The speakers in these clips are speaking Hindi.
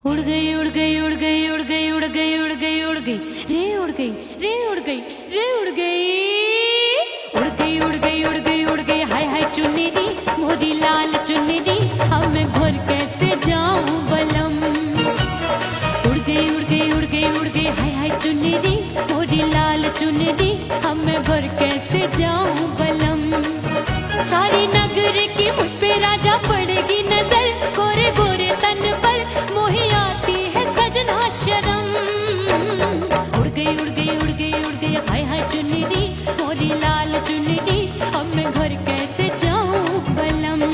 उड़ गई उड़ गई उड़ गई उड़ गई उड़ गई उड़ गई उड़ गई रे उड़ गई रे उड़ गई रे उड़ गई उड़ गई उड़ गई उड़ गई उड़ गई हाय हाय चुन्नी दी मोदी लाल चुन्नी दी अब मैं घर कैसे जाऊं बलम। उड़ गई उड़ गई उड़ गई उड़ गई हाय हाय चुन्नी दी मोदी लाल चुन्नी दी अब मैं घर कैसे जाऊं बलम। सारी नगर की मुझ पे राजा पड़ेगी नजर गोरे गोरे तन पर मोही आती है सजना शर्म। उड़ गई उड़ गई उड़ गई उड़ गई हाय हाय चुन्नी दी मोरी लाल चुन्नी दी अब मैं घर कैसे जाऊं बलम।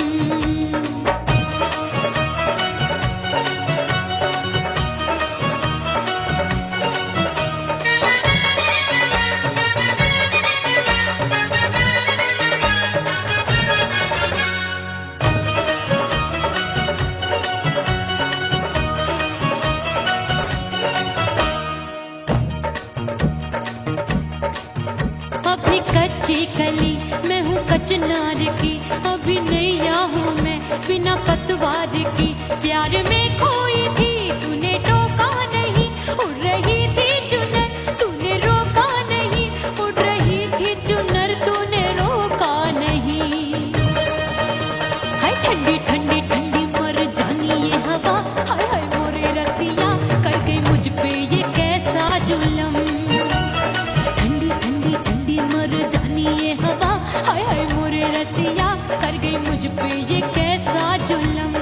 अभी कच्ची कली मैं हूँ कचनार की अभी नैया हूँ मैं बिना पतवार की प्यार में खोई थी तूने टोका नहीं उड़ रही थी चुनर तूने रोका नहीं उड़ रही थी चुनर तूने रोका नहीं। हाय ठंडी ठंडी ठंडी मर जानी ये हवा हाय हाय मोरे रसिया कर गई मुझ पे ये कैसा जुल्म। ये हवा हाय हाय मोरे रसिया कर गई मुझ पे ये कैसा जुल्म।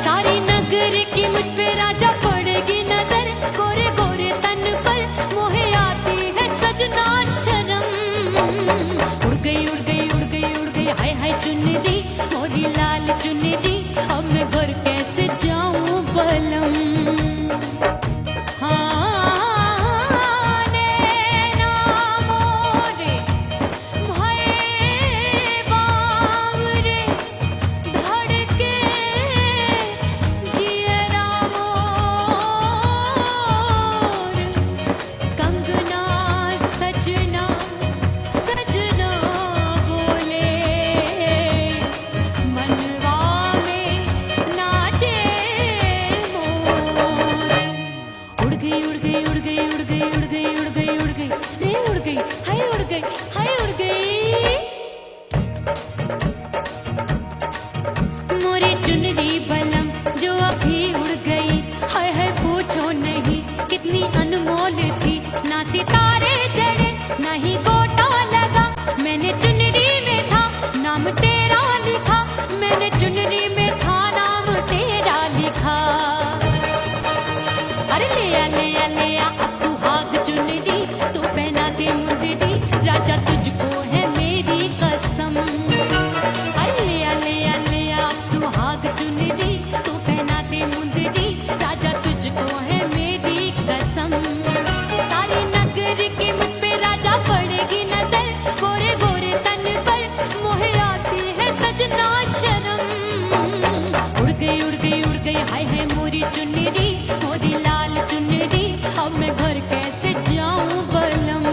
सारी नगर की मुझ पे राजा पड़ेगी नजर गोरे गोरे तन पर मोहे आती है सजना शर्म। उड़ गई उड़ गई उड़ गई उड़ गई हाय हाय चुन्नी दी मोरी लाल चुन्नी दी अब मैं घर कैसे जाऊं बलम। चुनरी बलम जो अभी उड़ गई हाय हाय पूछो नहीं कितनी अनमोल थी ना सितारे जड़े ना ही गोटा लगा मैंने चुनरी में था नाम तेरा लिखा मैंने चुनरी में था नाम तेरा लिखा। अरे ले आ अब सुहाग चुनरी तू पहना दे मुंदरी राजा तुझको है मेरी कसम। सुहाग चुनरी तू पहना दे मुंदरी राजा तुझको है मेरी कसम। सारी नगर की मुझ पे राजा पड़ेगी नजर गोरे गोरे तन पर मोहे आती है सजना शर्म। उड़ गई उड़ गई उड़ गई हाय हाय मोरी चुनरी मोरी लाल चुनरी अब मैं घर कैसे जाऊं बलम।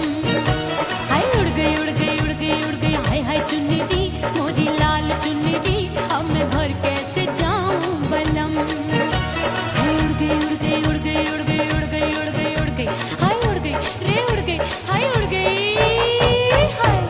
हाय उड़ गई उड़ गई उड़ गई उड़ गई हाय हाय चुनरी मोरी लाल चुनरी अब मैं घर कैसे जाऊं बलम। हाय उड़ गई उड़ गई उड़ गई उड़ गई उड़ गई उड़ गई उड़ गई हाय उड़ गई रे उड़ गई हाय उड़ गई हाय।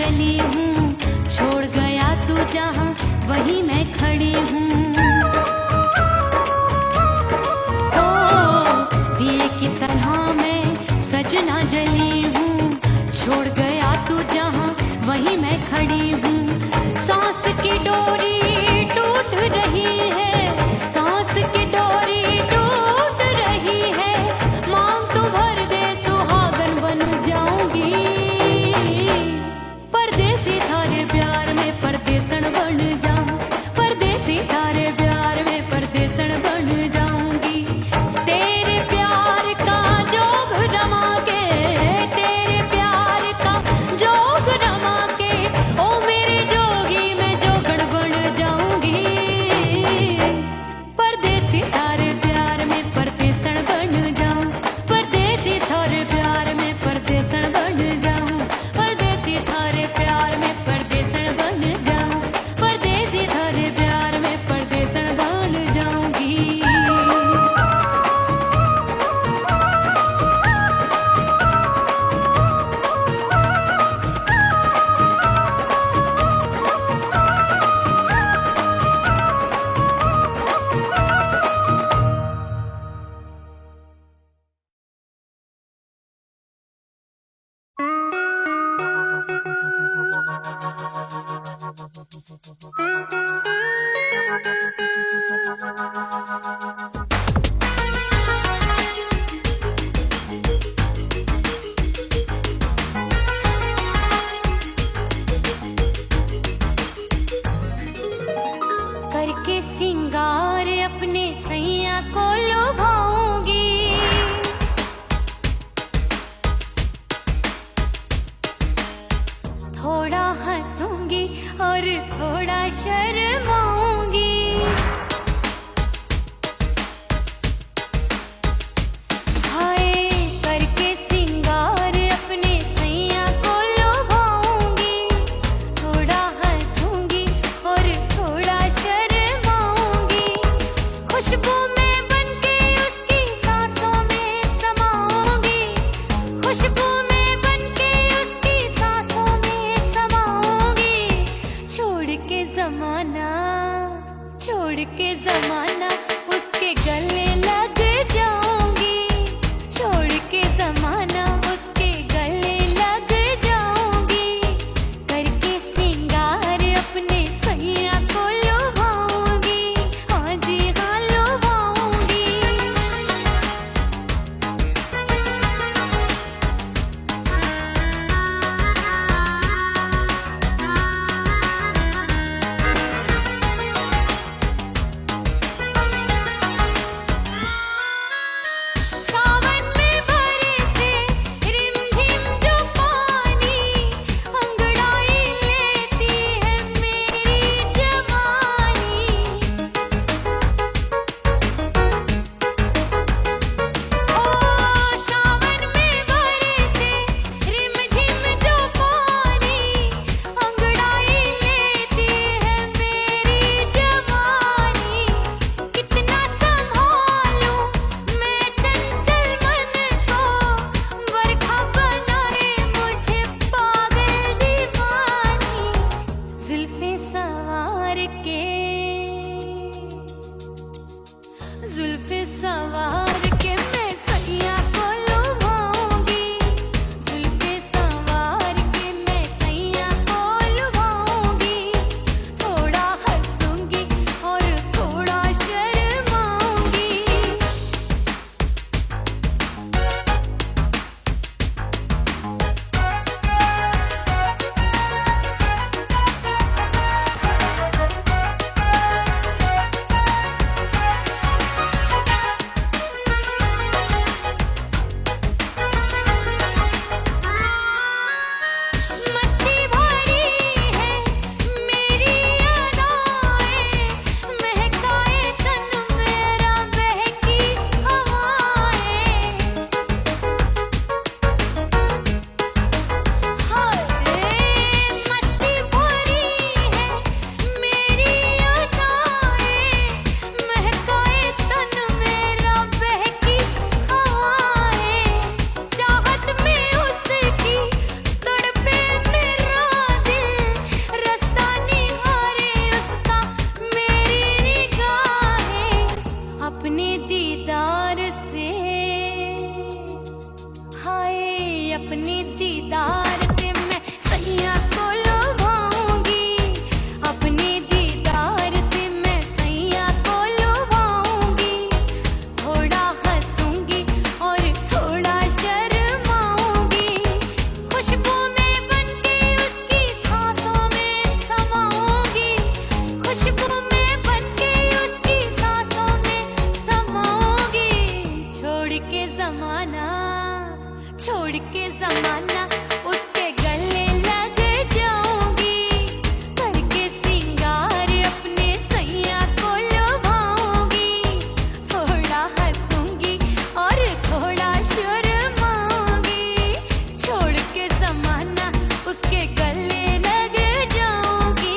जली हूँ, छोड़ गया तू जहाँ वहीं मैं खड़ी हूँ। ओ दिए की तरह मैं सजना जली हूँ, छोड़ गया तू जहाँ वहीं मैं खड़ी हूँ। सांस की डोरी टूट रही है, सांस की डोरी टूट रही है, मांग तू भर दे सुहागन बन जाऊंगी। परदेसी थारे प्यार में परदेसन बन जाऊं, परदेसी थारे प्यार में परदेसन बन जाऊंगी। तेरे प्यार का जोग रमा के, तेरे प्यार का जोग रमा के, ओ मेरे जोगी मैं जोगण बन जाऊंगी। परदेसी थारे प्यार में परदेसन बन जाऊं, परदेसी थारे प्यार में परदेसन बन जाऊं, परदेसी थारे प्यार में परदेसन बन जाऊं, परदेसी थारे प्यार में परदेसन बन जाऊंगी। करके सिंगार अपने सैया को लुभाऊंगी, थोड़ा हंसूंगी और थोड़ा शर्माऊंगी। हाय करके सिंगार अपने सैया को लुभाऊंगी, थोड़ा हंसूंगी और थोड़ा शर्माऊंगी। खुशबू में बनके उसकी सांसों में समाऊंगी, खुशबू में बनके उसकी सांसों में समाऊंगी। छोड़ के जमाना उसके गले लग जाऊंगी, छोड़ के जमाना उसके गले लग जाऊंगी। करके सिंगार अपने सैया को लुभाऊंगी, हाँ जी हाँ लुभाऊंगी। छोड़ के जमाना उसके गले लग जाऊंगी, करके सिंगार अपने सैया को लुभाऊंगी, थोड़ा हंसूंगी और थोड़ा शर्माऊंगी, छोड़ के जमाना उसके गले लग जाऊंगी।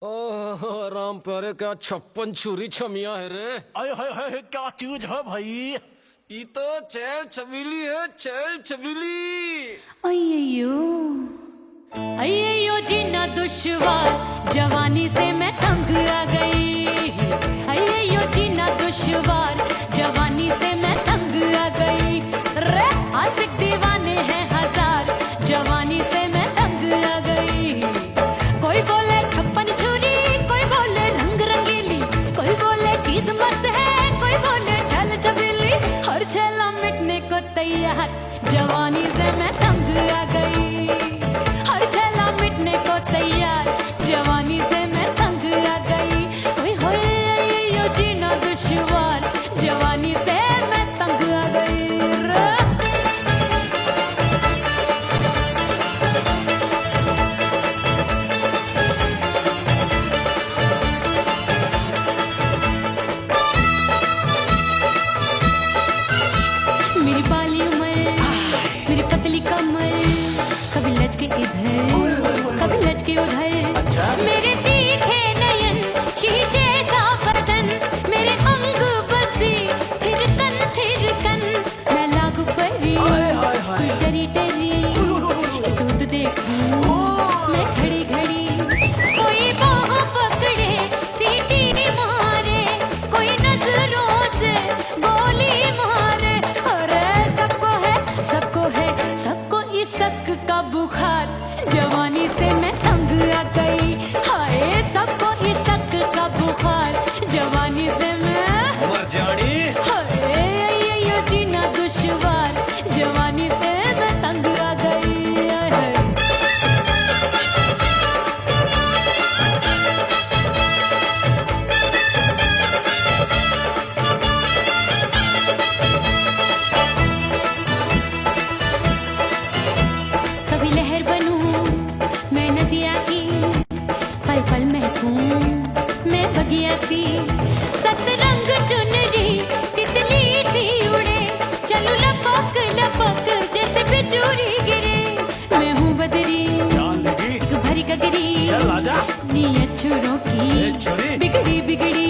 ओह राम प्यारे, क्या 56 छुरी छमिया है रे। आय हाय हाय, क्या चीज है भाई? ये तो चैल छबीली है, चैल छबीली। अय्यो अय्यो जीना दुश्वार, जवानी से मैं तंग आ गई। अय्यो जीना दुश्वार, जवानी से मैं तंग आ गई। रे आशिक दीवाने हैं हजार, जवानी से मैं तंग आ गई। कोई बोले 56 छुरी, कोई बोले रंग रंगीली, कोई बोले चीज मस्त है, कोई बोले छल छबीली। हर छेला मिटने को तैयार, जवानी से मैं तंग आ गई। हर छेला मिटने को तैयार, जवानी से मैं तंग आ गई। ओए होए यो जीना दुश्वार, जवानी से मैं तंग आ गई। मेरी बाली उमर, मेरी पतली कमर, कभी लचके इधर, कभी लचके उधर। मेरे तीखे नयन, शीशे का बदन, मेरे अंग बसे थिरकन। मैं लागू परी, तू डरी डरी, दूध देखूं मैं घड़ी घड़ी। कोई बाह पकड़े, सीटी मारे, कोई नजरों से गोली मारे। अरे सबको इस शक का बुखार, जवानी से मैं तंग आ गई। हाय सबको इस शक का बुखार, जवानी से मैं मर जानी। हाय यो जीना दुश्वार, जवानी से मैं तंग आ गई। हाय। कभी लहर बनूं मैं नदिया की, पल पल महकूं मैं बगिया सी। सतरंग चुनरी तितली सी उड़े, चलूं लपक लपक जैसे बिजुरी गिरे। मैं हूँ बदरी, जान लगी? एक भरी गगरी, चल आजा। नीयत छुरों ए की छुरी। बिगड़ी बिगड़ी।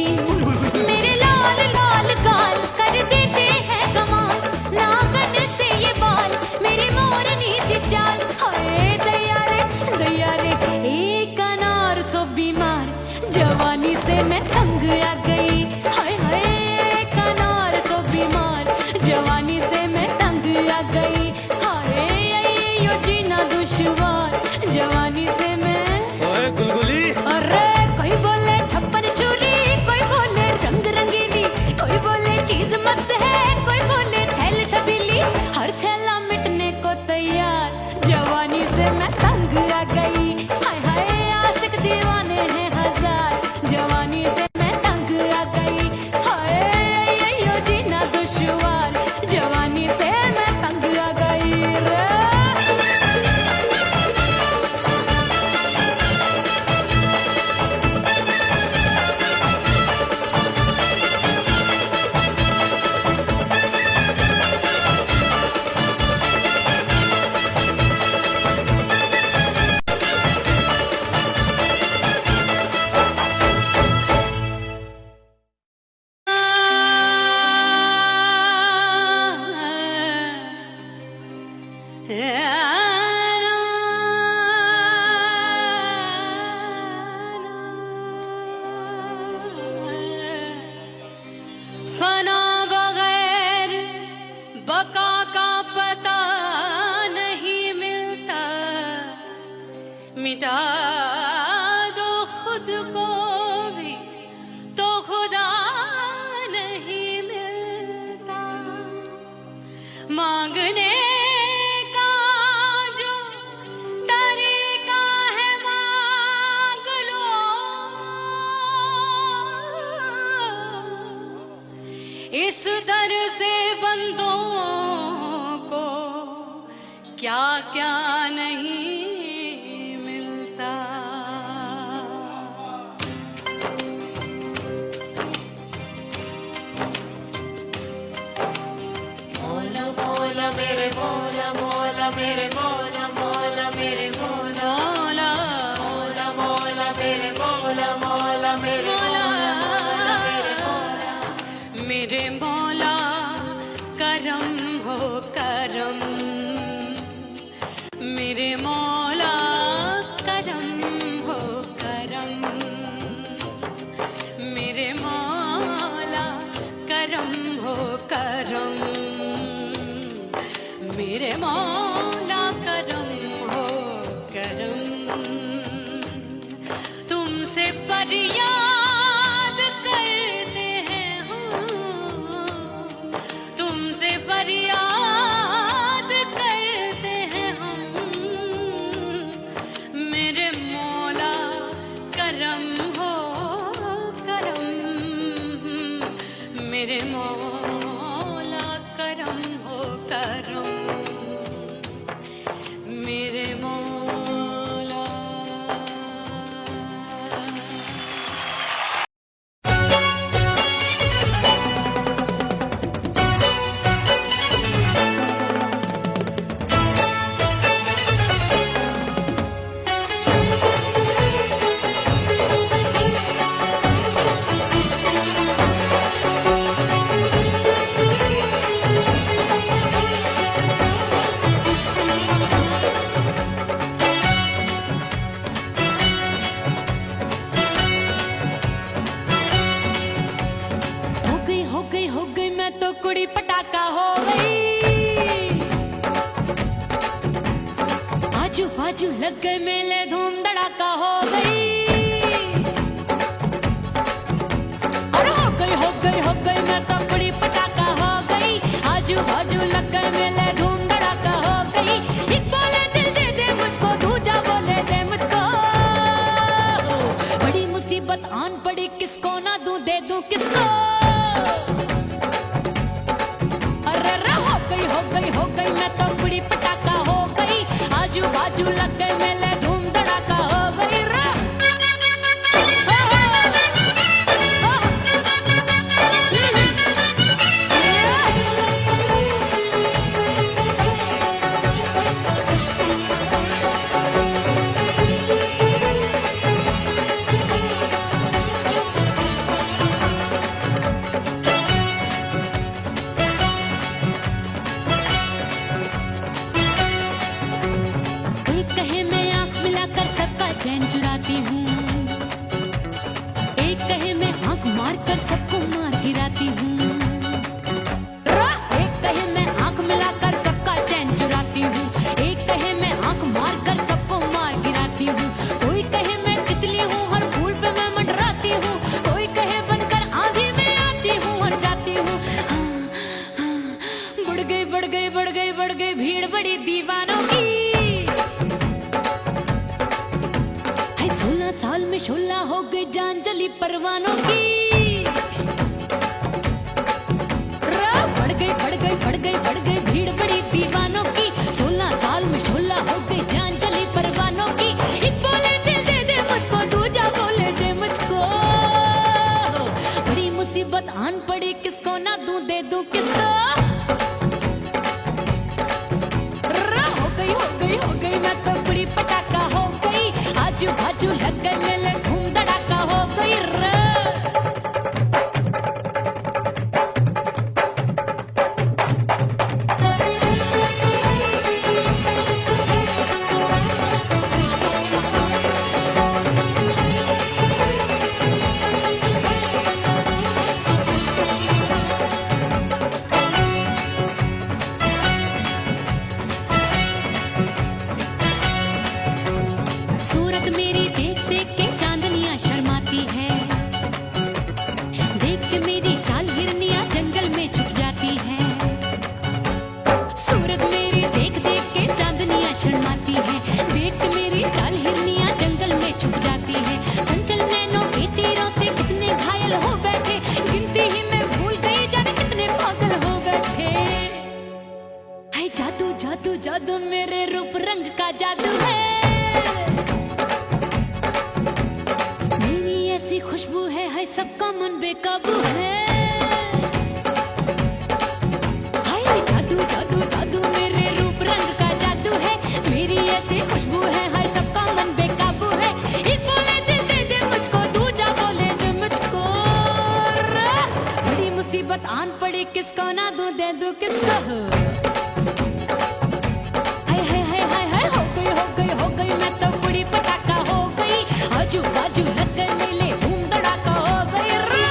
मेरे लाल लाल गाल कर देते हैं कमाल, नागन से ये बाल, मेरी मोरनी सी चाल। हाय दैया रे एक अनार सो बीमार, जवानी से मैं तंग आ गई। हाय हाय एक अनार सो बीमार, जवानी से मैं तंग आ गई। हाय यो जीना दुश्वार, जवानी से मैं। ओए गुलगुली, अरे कोई बोले 56 छुरी, कोई बोले रंग रंगीली, कोई बोले चीज मस्त है, कोई बोले छैल छबीली। हर छेला मिटने को तैयार, जवानी से मैं तंग आ गई। हाय हाय आशिक दीवाने हैं हजार, जवानी से मैं तंग आ गई। हाय यो जीना दुश्वार, जवानी से मैं तंग आ गई रे। फना बगैर बका का पता नहीं मिलता, मिटा दो खुद को भी तो खुदा नहीं मिलता। मांगने का जो तरीका है मांग लो, इस दर से बंदों को क्या क्या नहीं मिलता। मौला मौला मेरे मौला, मौला मेरे मौला, मौला मेरे मौला, मौला मौला मेरे मौला, करम, मेरे मौला करम हो करम। तुमसे फरियाद करते हैं हम, तुमसे फरियाद करते हैं हम, मेरे मौला करम हो करम, मेरे मौला करम हो करम, मेरे मौला। हो गई मैं तो कुड़ी पटाखा हो गई, आजू बाजू लग गए मेले धूम धड़ाका हो गई। अरे हो गई मैं तो कुड़ी पटाखा हो गई, आजू बाजू लग गए मेले धूम धड़ाका हो गई। एक बोले दिल दे दे मुझको, दूजा बोले दे मुझको, बड़ी मुसीबत आन पड़ी, किसको ना दूं दे दूं किसको। हो गई मैं तो कुड़ी पटाखा हो गई, आजू बाजू लग गए मेले धूम धड़ाका हो गई रा। चैन चुराती हूँ, एक कहे मैं आंख मार कर सबको मार गिराती हूँ, एक कहे मैं आंख मिलाकर सबका चैन चुराती हूँ, एक कहे मैं आंख मार कर सबको मार गिराती हूँ। कोई कहे मैं तितली हूँ, हर फूल पे मैं मंडराती हूँ, कोई कहे बनकर आंधी में आती हूँ और जाती हूँ। बढ़ गई भीड़ बड़ी दीवानों की, 16 साल में शोला हो गई जान जली परवानों की। बढ़ गई भीड़ बड़ी दीवानों की, 16 साल में शोला हो गई जान जली परवानों की। एक बोले दिल दे दे मुझको, दूजा बोले दे मुझको, बड़ी मुसीबत आन पड़ी, किसको ना दूं दे दूं किसको। हो गई मैं तो कुड़ी पटाखा हो गई, आजू बाजू लग गए मेले धूम धड़ाका हो गई रे। सूरत मेरी देख देख के चांदनियां शर्माती है, देख के मेरी चाल हिरनियां जंगल में छुप जाती है। सूरत मेरी देख देख के चांदनियां शर्माती है, देख के मेरी चाल हिरनियां जंगल में छुप जाती है। चंचल नैनों के तीरों से कितने घायल हो बैठे, गिनती ही मैं भूल गई जाने कितने पागल हो बैठे। है जादू जादू जादू मेरे रूप रंग का जादू है, खुशबू है सबका मन बेकाबू है। हाय जादू जादू जादू मेरे रूप रंग का जादू है, मेरी ऐसी खुशबू है हाय सबका मन बेकाबू है। एक बोले दिल दे दे मुझको, दूजा बोले दे मुझको, बड़ी मुसीबत आन पड़ी, किसको ना दूं दे दूं किसको। हो गई मैं तो कुड़ी पटाखा हो गई, आजू बाजू लग गए मेले धूम धड़ाका हो गई रा।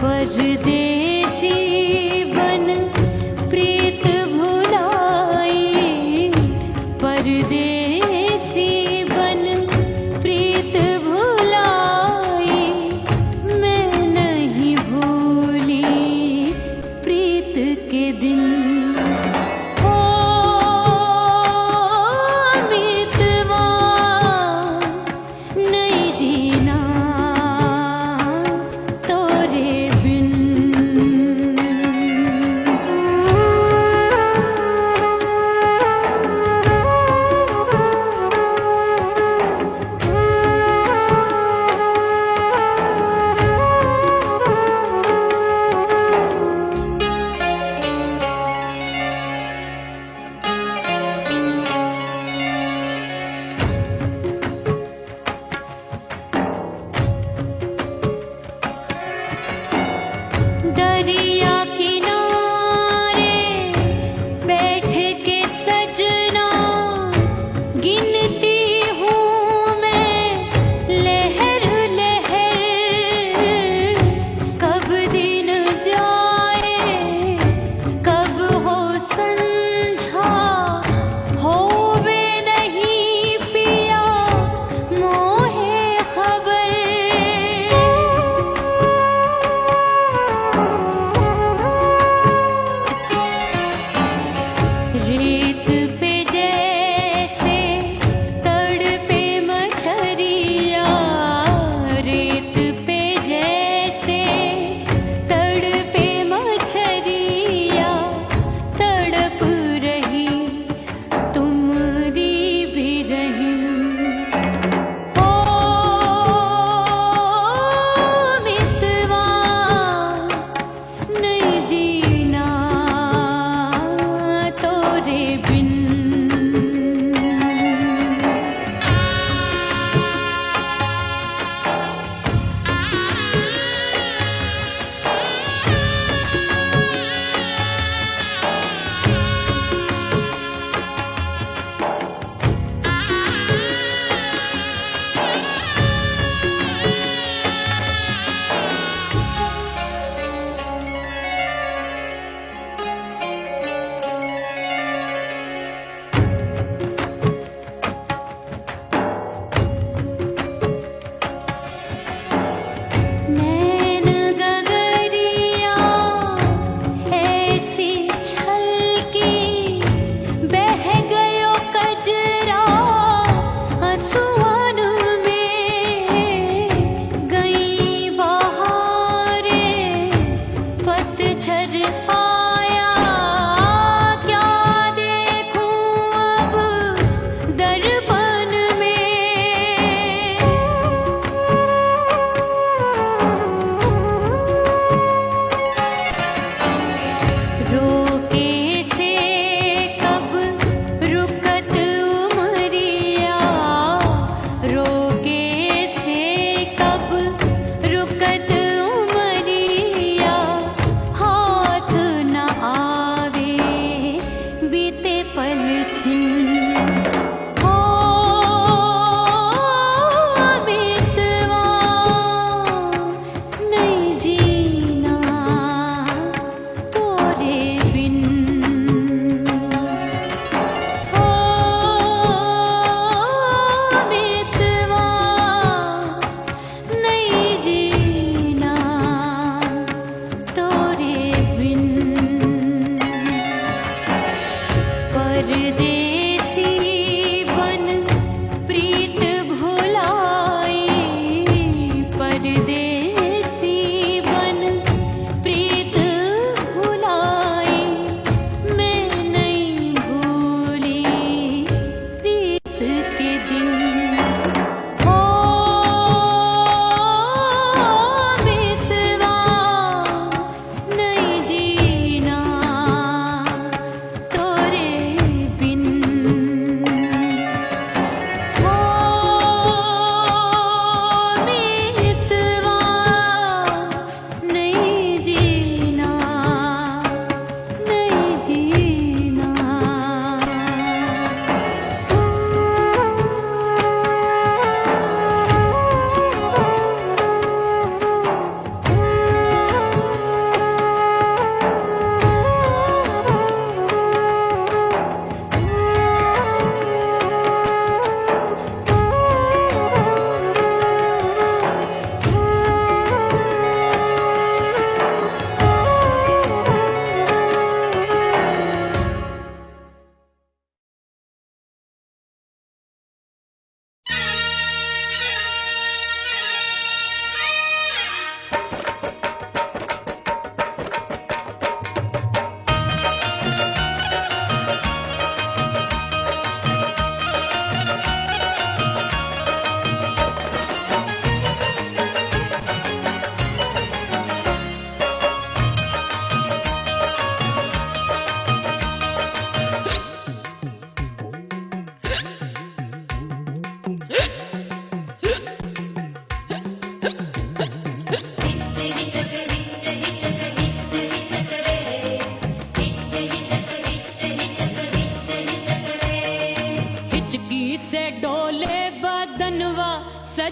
परदेसी बन प्रीत भुलाई, परदेसी बन प्रीत भुलाई, मैं नहीं भूली प्रीत के दिन। ओ मितवा नहीं जीना तोरे बिन। दरिया किनारे बैठ के सजना गिनती हूँ मैं लहर लहर, कब दिन जाए कब हो संझा, होवे नहीं पिया मोहे खबर।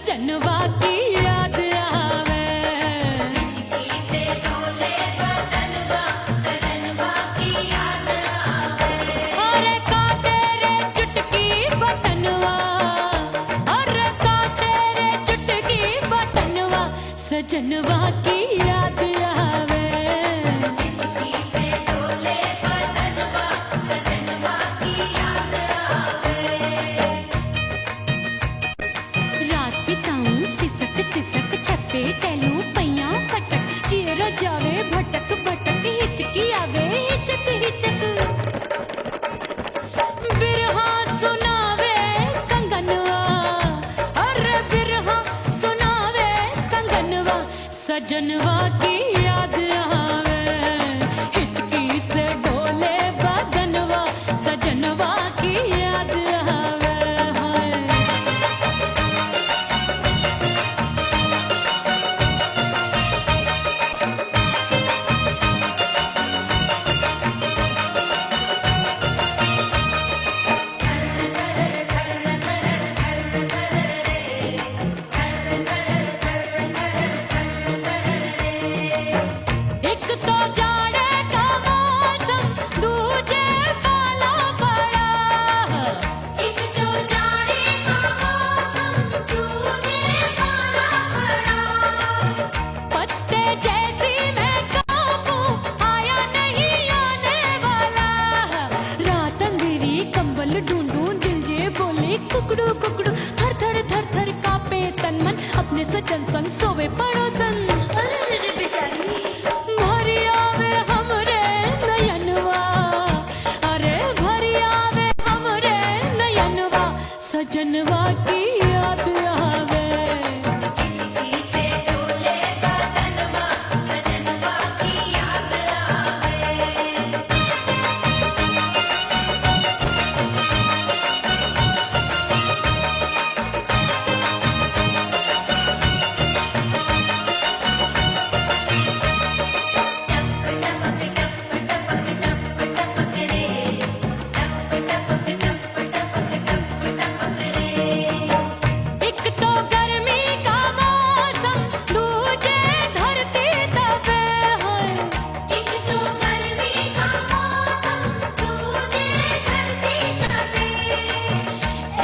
सजनवा की याद आवे। हिचकी से डोले बदनवा सजनवा की याद आवे। अरे काटे रे चुटकी बटनवा, अरे काटे रे चुटकी बटनवा, सजनवा की याद आवे। हिचकी से डोले बदनवा सजनवा की याद आवे। रात बिताऊं सिसक सिसक छत पे टहलूं पैया पटक, चेहरा जावे भटक भटक, हिचकी आवे हिचक हिचक। बिरहा सुनावे कंगनवा, अरे बिरहा सुनावे कंगनवा, सजनवा की याद आवे। हिचकी से डोले बदनवा, सजनवा की याद आवे। हाय एक तो जाड़े का मौसम, दूजे पाला पड़ा। एक तो जाड़े का मौसम दूजे पाला पड़ा। पत्ते जैसी मैं कांपूं, आया नहीं आने वाला। रात अंधेरी कंबल ढूंढूं, दिल ये बोले कुकड़ू कुकड़ू, थर थर थर थर कांपे तन मन, अपने सजन संग सोवे पड़ोसन। अरे बेचारी भरी आवे हमरे नयनवा, अरे भरी आवे हमरे नयनवा, सजनवा की याद आवे। हिचकी से डोले बदनवा सजनवा की याद आवे। एक तो गर्मी का मौसम, दूजे धरती तपे है। एक तो गर्मी का मौसम दूजे धरती तपे।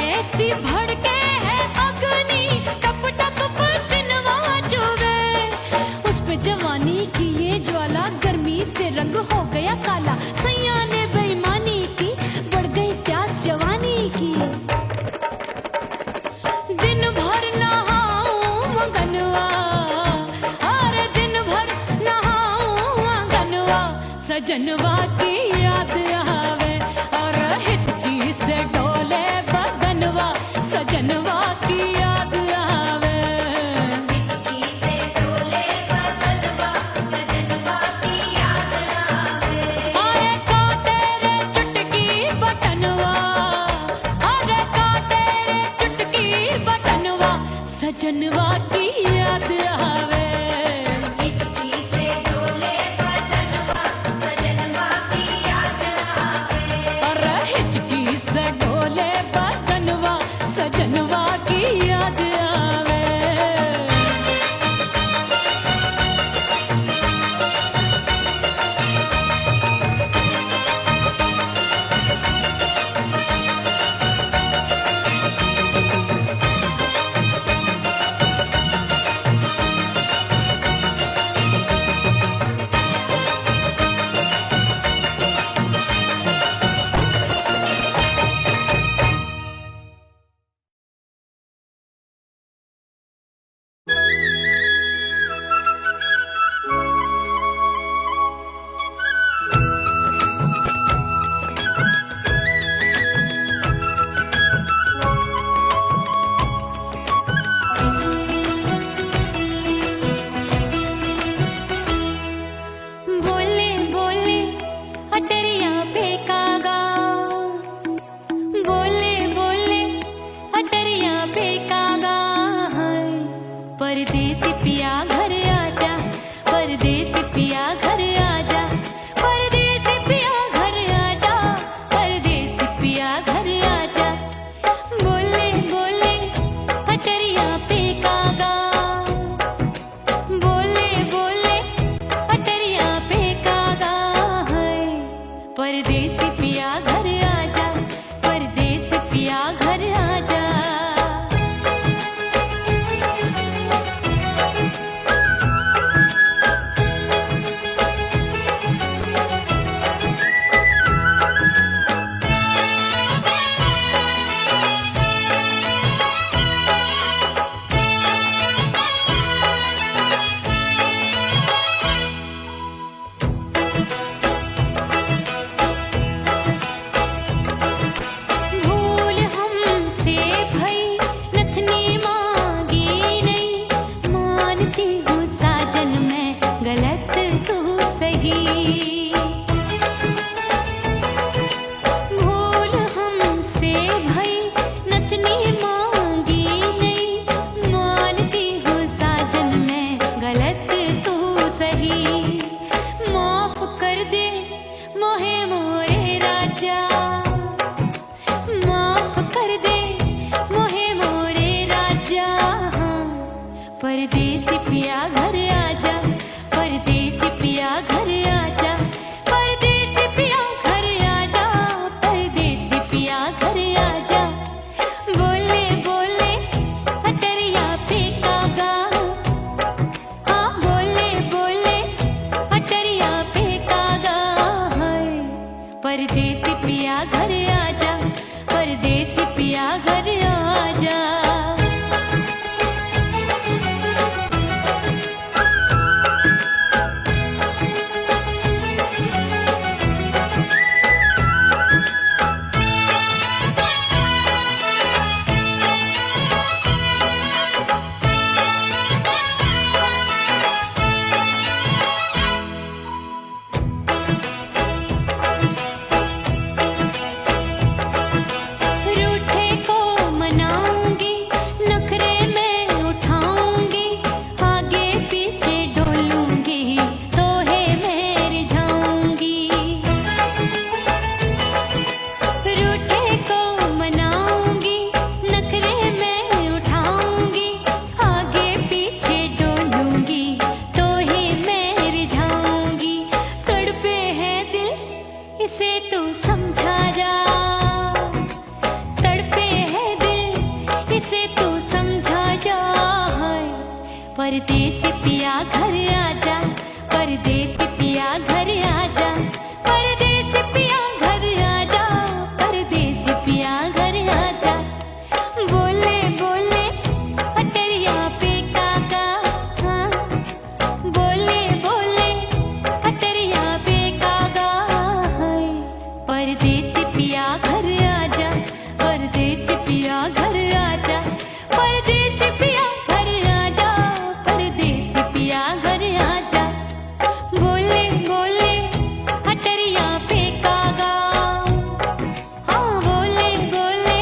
ऐसी भड़के है अग्नि, टप टप पसीनवा चुभे। उस पे जवानी की ये ज्वाला, गर्मी से रंग हो गया काला। सैया ने बेईमानी की, बढ़ गई प्यास जवानी की। दिन भर नहाऊं आंगनवा, अरे दिन भर नहाऊं आंगनवा, सजनवा की याद आवे। और हिचकी से डोले बदनवा, सजनवा की याद आवे। हिचकी से डोले बदनवा सजनवा की याद आवे। अरे काटे रे चुटकी बटनवा, अरे काटे रे चुटकी बटनवा, सजनवा की याद आवे। हिचकी से डोले बदनवा सजनवा की याद आवे। अरे हिचकी से डोले बदनवा, सजनवा की याद आवे। पे परदेसी पिया घर आजा, परदेसी पिया घर आजा, परदेसी पिया घर आजा, परदेसी पिया घर आजा। बोले बोले अटरिया पे काका, हाँ बोले बोले अटरिया पे काका, हाय परदेसी पिया घर आजा, परदेसी पिया घर आजा, परदेसी पिया घर आजा, परदेसी पिया घर आजा। बोले बोले अटरिया पे कागा, हाँ बोले बोले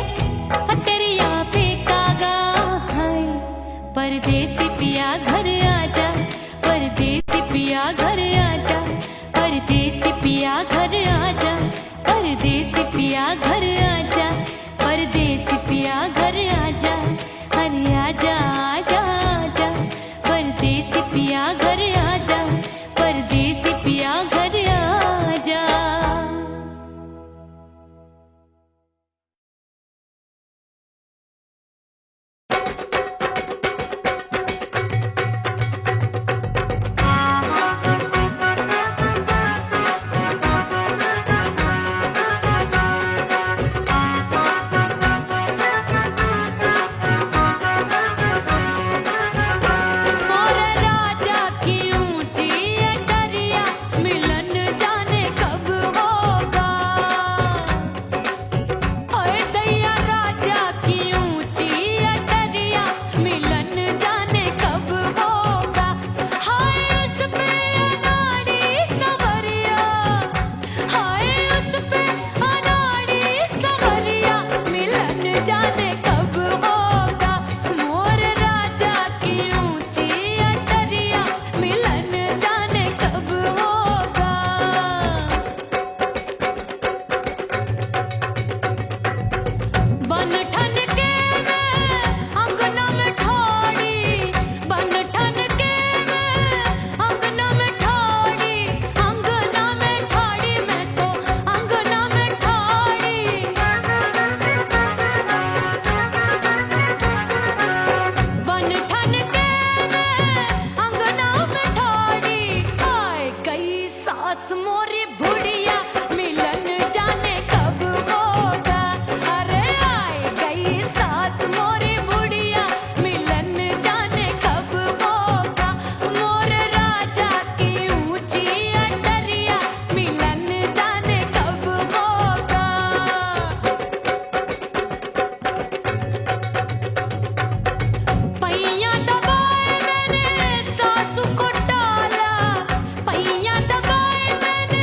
अटरिया पे कागा, हाय परदेसी पिया घर आजा, परदेसी पिया घर आजा, परदेसी पिया घर आजा, परदेसी पिया घर आजा, परदेसी पिया घर आजा, अरे आजा आजा आजा, परदेसी पिया घर आजा, परदेसी पिया घर आजा। मोर राजा की ऊंची अटरिया, मिलन जाने कब होगा। ओए दैया राजा की ऊंची अटरिया, मिलन जाने कब होगा। हाय उस पे अनाड़ी सवरिया, हाय उस पे अनाड़ी सवरिया, मिलन जाने कब होगा। मोर राजा की ऊंची अटरिया, मिलन जाने कब होगा। बन ठन के मैं अंगना में ठाड़ी, बन ठन के मैं अंगना में ठाड़ी, अंगना में ठाड़ी, मैं तो अंगना में ठाड़ी। बन ठन के मैं अंगना में ठाड़ी, आए गई सास मोरी बुढ़िया, मिलन जाने कब होगा। अरे आए गई सास मोरी बुढ़िया, मिलन जाने कब होगा। मोर राजा की ऊंची अटरिया, मिलन जाने कब होगा। पैया दबाए मैंने सासू को टाला, पैया दबाए मैंने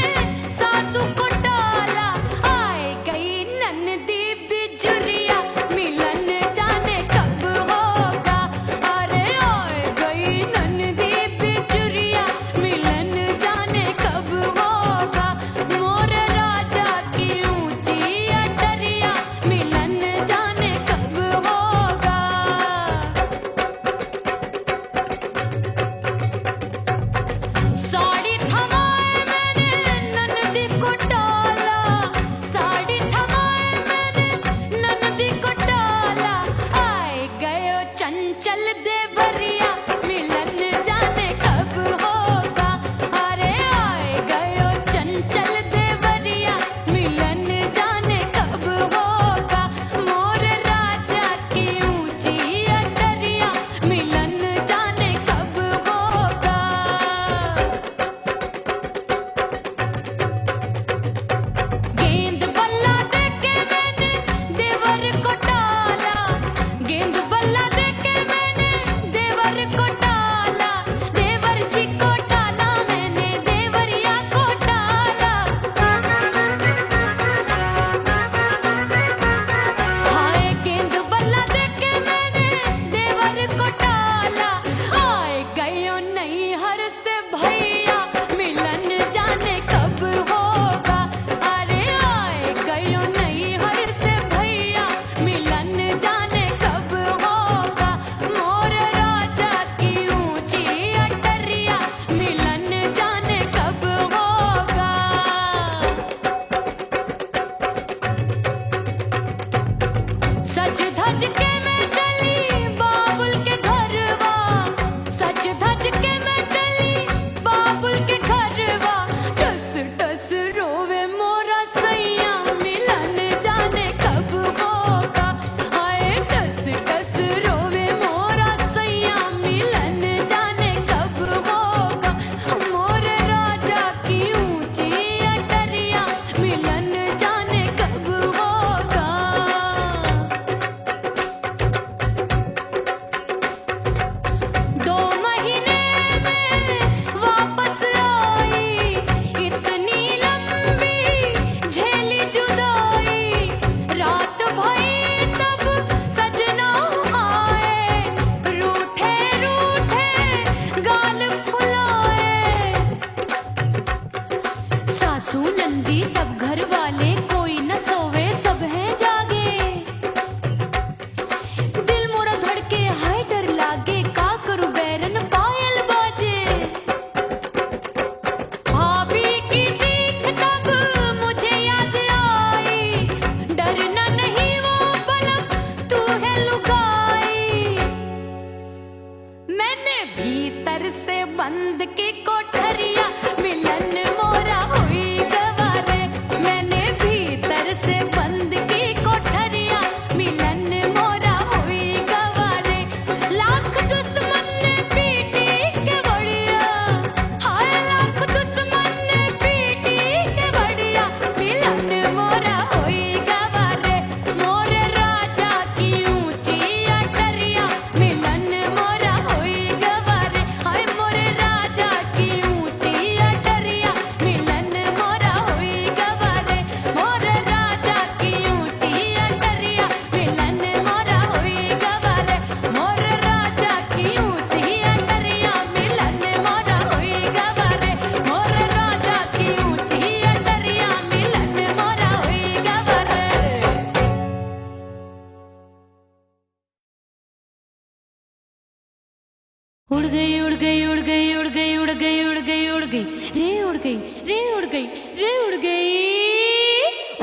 उड़ गई उड़ गई उड़ गई उड़ गई उड़ गई उड़ गई उड़ गई रे उड़ गई रे उड़ गई रे उड़ गई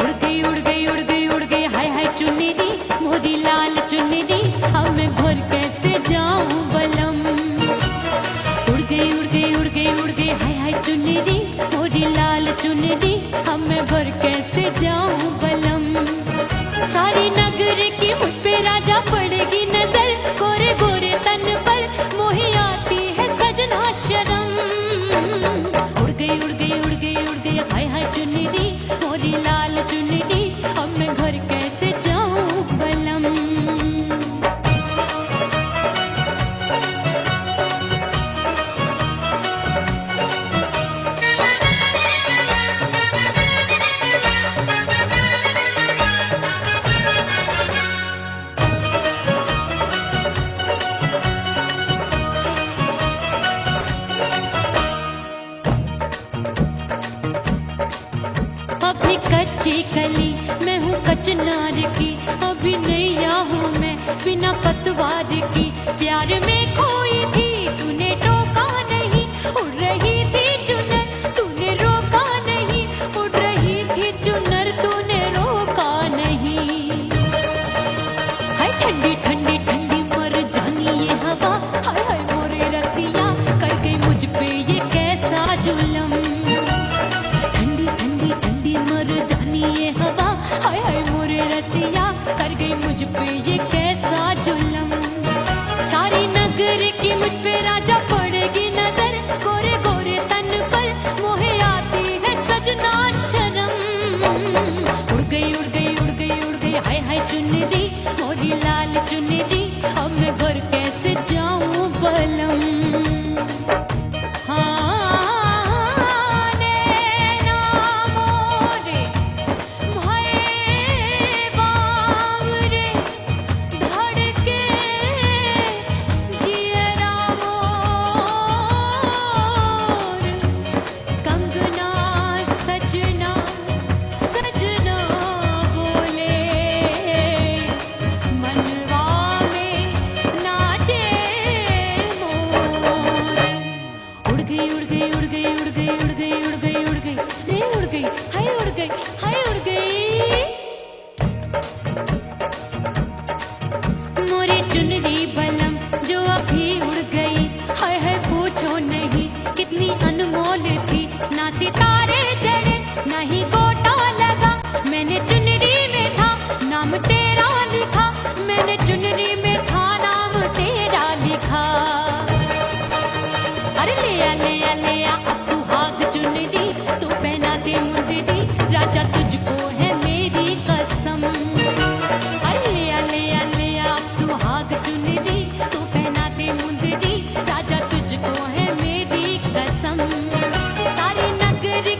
उड़ गई उड़ गई उड़ गई उड़ गई हाय हाय चुन्नी मोदी लाल चुन्नी अब मैं घर कैसे जाऊं बलम उड़ गई उड़ गई उड़ गई उड़ गई हाय हाय चुन्नी मोदी लाल चुन्नी अब मैं घर कैसे जाऊं बलम सारी नगर की मुझ पे राजा पड़ेगी नजर गोरे गोरे तन पर मोही आती है सजना शर्म उड़ गई उड़ गई उड़ गई उड़ गई हाय हाय चुन्नी मोरी लाल चुन्नी अब मैं घर कैसे जाऊं बलम अभी कच्ची कली मैं हूँ कचनार की अभी नैया हूँ मैं बिना पतवार की प्यार में खोई थी तूने टोका नहीं उड़ रही थी चुनर तूने रोका नहीं उड़ रही थी चुनर तूने रोका नहीं हाय ठंडी ठंडी ठंडी मर जानी ये हवा हाय हाय मोरे रसिया कर गई मुझ पे ये कैसा जुलम ठंडी ठंडी ठंडी मर जानी ये हवा हाय हाय मोरे रसिया कर गई मुझ पे ये कैसा जुलम सारी नगर की मुझ पे राजा पड़ेगी नजर गोरे गोरे तन पर मोहे आती है सजना शर्म उड़ गई उड़ गई उड़ गई उड़ गई हाय हाय चुन्नी मोरी लाल चुन्नी अब मैं घर कैसे जाऊं बलम अनमोल थी ना सितारे जड़े ना ही गोटा लगा मैंने चुनरी में था नाम तेरा लिखा मैंने चुनरी में था नाम तेरा लिखा अरे ले आ अब सुहाग चुनरी तू पहना दे मुंदरी राजा तुझको है मेरी कसम अरे ले आ अब सुहाग चुनरी तू पहना दे मुंदरी राजा तुझको है मेरी कसम सारी नगरी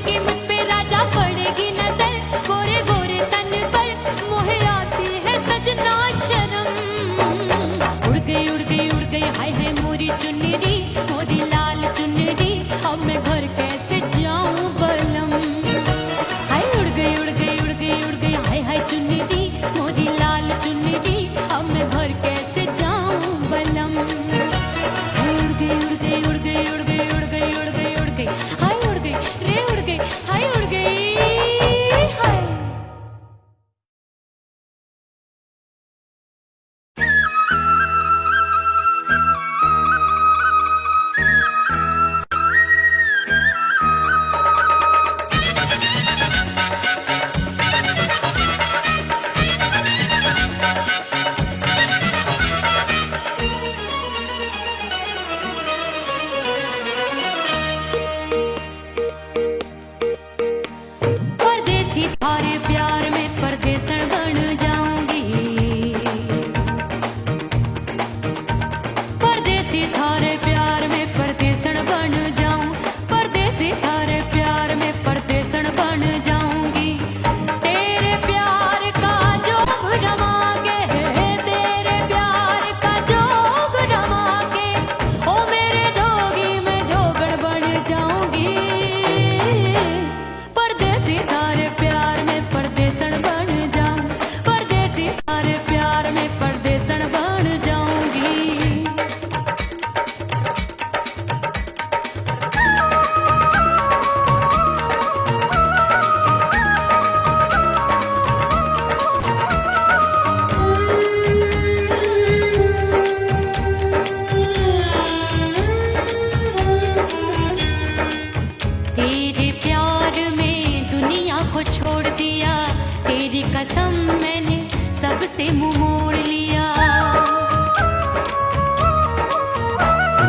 सबसे मुंह मोड़ लिया।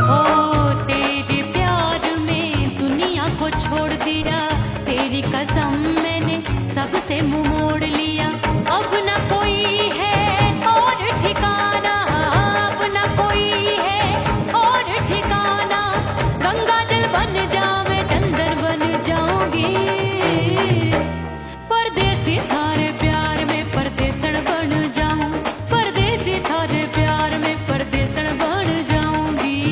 हो तेरे प्यार में दुनिया को छोड़ दिया, तेरी कसम मैंने सबसे मुंह मोड़ लिया। अब न कोई है और ठिकाना, अब न कोई है और ठिकाना। गंगा जल बन जावे चंदन बन जाऊंगी, परदेसी थारे प्यार में परदेसण बन जाऊं, परदेसी थारे प्यार में परदेसण बन जाऊंगी।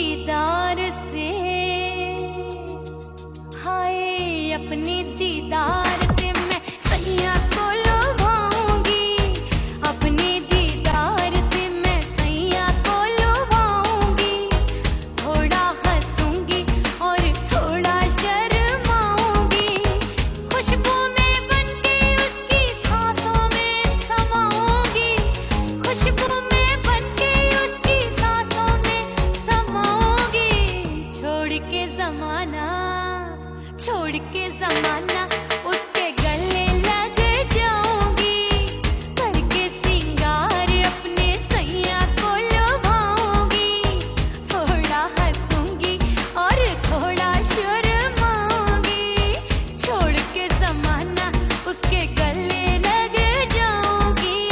दीदार से, हाय अपने दीदार से मैं सैया को लुभाऊंगी, अपने दीदार से मैं सैया को लुभाऊंगी। थोड़ा हंसूंगी और थोड़ा शर्माऊंगी, खुशबू में बनके उसकी सांसों में समाऊंगी, खुशबू में बनके उसकी सांसों में समाऊंगी। छोड़ के जमाना उसके गले लग जाऊंगी, करके सिंगार अपने सैया को लुभाऊंगी। थोड़ा हंसूंगी और थोड़ा शर्माऊंगी, छोड़ के जमाना उसके गले लग जाऊंगी।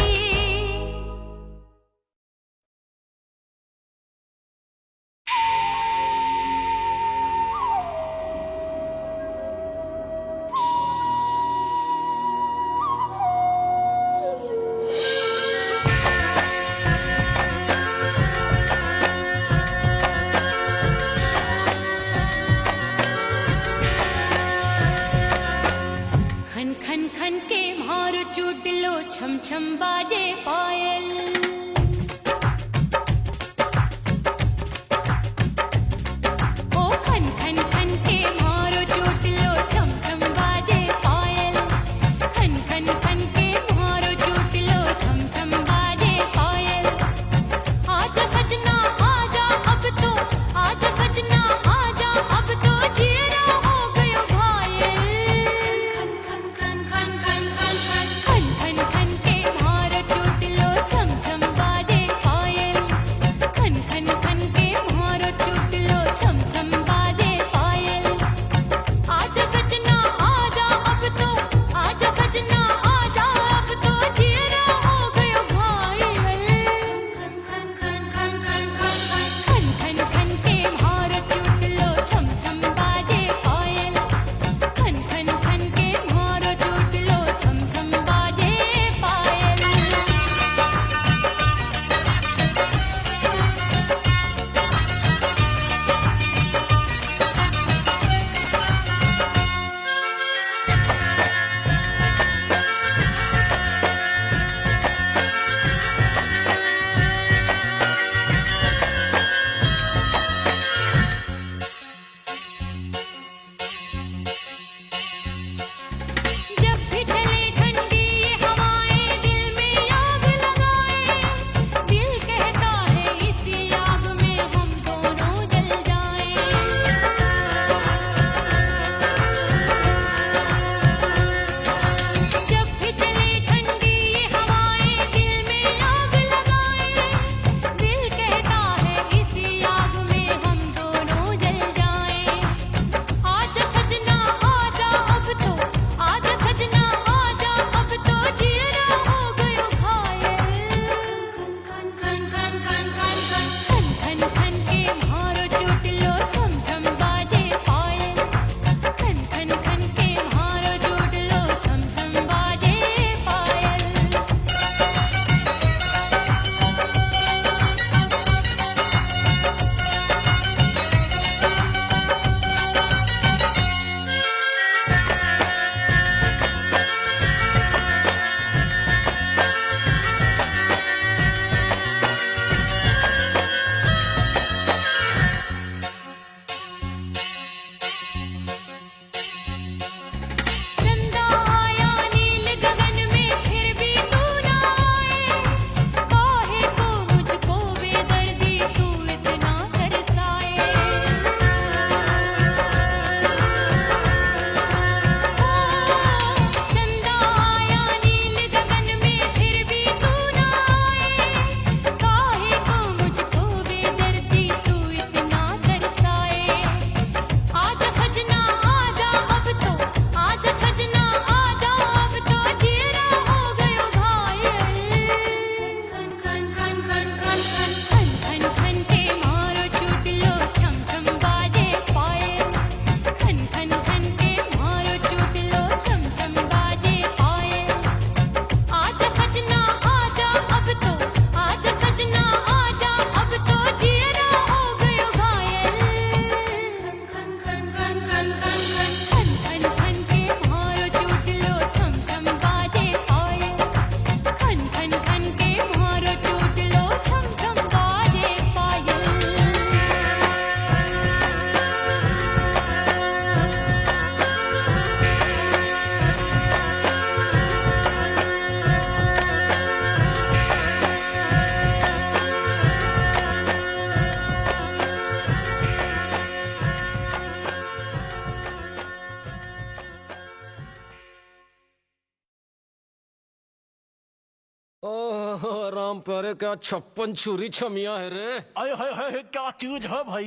राम प्यारे क्या 56 छुरी छमिया है रे। अरे हाय हाय क्या चीज है भाई।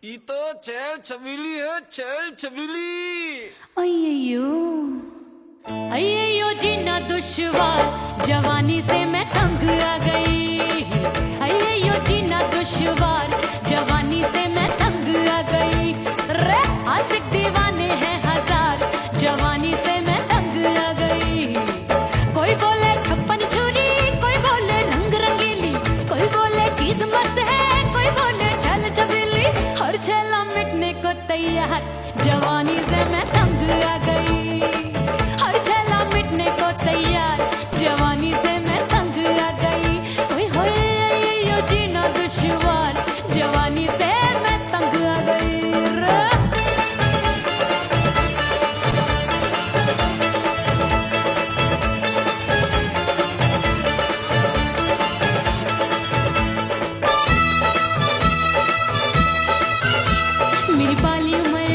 ये तो चैल छबीली है, चैल छबीली। अय्यो अय्यो जीना दुश्वार, जवानी से मैं तंग आ गई। अय्यो जीना दुश्वार, जवानी से मैं तंग आ गई। रे आशिक दीवाने हैं हजार, जवानी से मैं तंग आ गई। कोई बोले 56 छुरी, कोई बोले रंग रंगीली, कोई बोले चीज मस्त है, कोई बोले छल छबीली। हर छेला मिटने को तैयार, जवानी से मैं तंग आ गई। हर छेला मिटने को तैयार, जवानी से मैं तंग आ गई। ओए होए यो जीना दुश्वार, जवानी से मैं तंग आ गई। मेरी बाली उमर,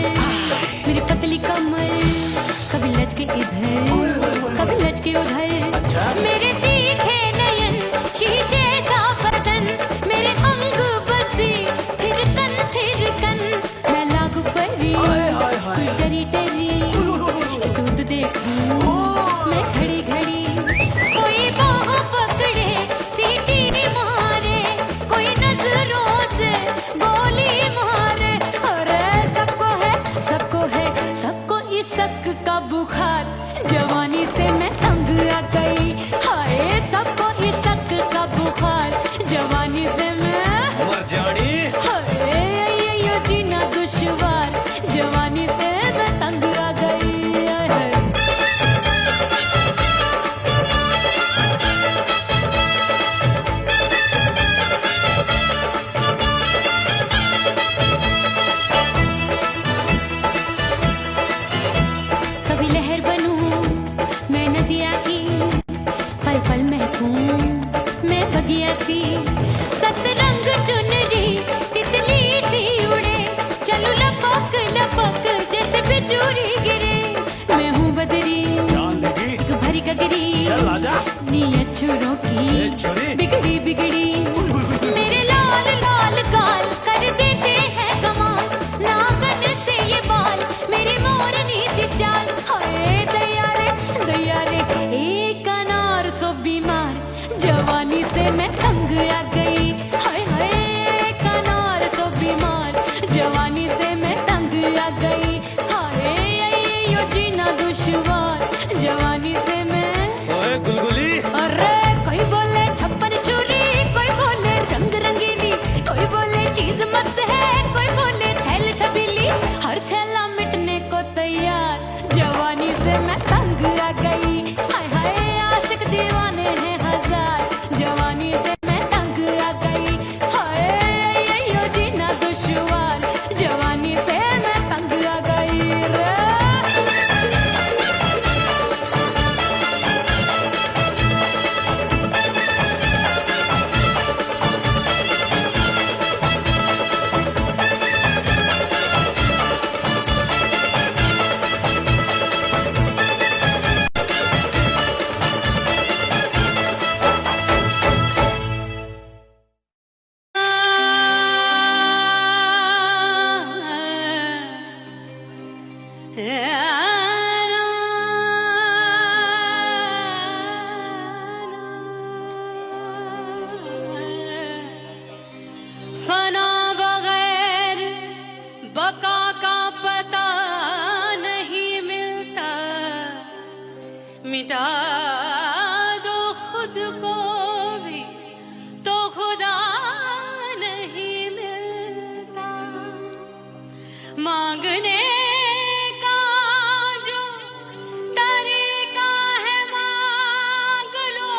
मेरी पतली कमर, कभी लचके इधर, कभी लचके उधर। मेरे तीखे नयन, शीशे का बदन, मेरे अंग बसे थिरकन। मैं लागू परी, तू डरी डरी, दूध देखूं मैं घड़ी घड़ी। कोई बाह पकड़े, सीटी मारे, कोई नजरों से गोली मारे। अरे सबको इस शक का बुखार, जवानी से मैं तंग आ गई। हाय सबको इस शक का बुखार, जवानी से मैं मर जानी। हाय यो जीना दुश्वार, जवानी से मैं तंग आ गई। हाय। कभी लहर बनूं मैं नदिया की, पल पल महकूं मैं बगिया सी। सतरंग चुनरी तितली सी उड़े, चलूं लपक लपक जैसे बिजुरी गिरे। मैं हूँ बदरी जान लगी। एक भरी गगरी, चल आजा। नीयत छुरों ए की छुरी। बिगड़ी बिगड़ी। मेरे लाल लाल गाल कर देते हैं कमाल, नागन से ये बाल मेरी मोरनी सी चाल। हाय दैया रे एक अनार सो बीमार, जवानी से मैं तंग आ गई। हाय हाय एक अनार सो बीमार, जवानी से मैं तंग आ गई। हाय यो जीना दुश्वार, जवानी से मैं। ओए गुलगुली। अरे कोई बोले 56 छुरी, कोई बोले रंग रंगीली, कोई बोले चीज मस्त है, कोई बोले छैल छबीली। हर छेला मिटने को तैयार, जवानी से मैं तंग आ गई। हाय हाय आशिक दीवाने हैं हजार, जवानी से मैं तंग आ गई। हाय यो जीना दुश्वार, जवानी से मैं तंग आ गई रे। फना बगैर बका का पता नहीं मिलता, मिटा दो खुद को भी तो खुदा नहीं मिलता। मांगने का जो तरीका है मांग लो,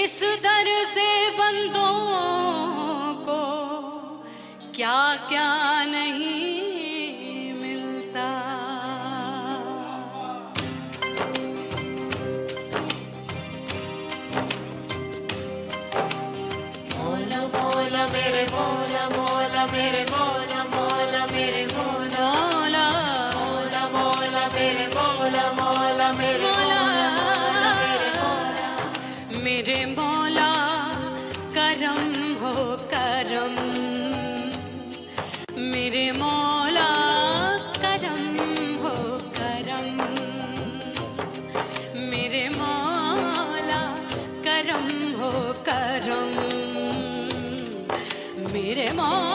इस दर से बंदों को क्या क्या नहीं मिलता। मौला मौला मेरे मौला मौला मेरे मौला मौला मेरे मौला मौला मौला मेरे मौला मौला मेरे माँ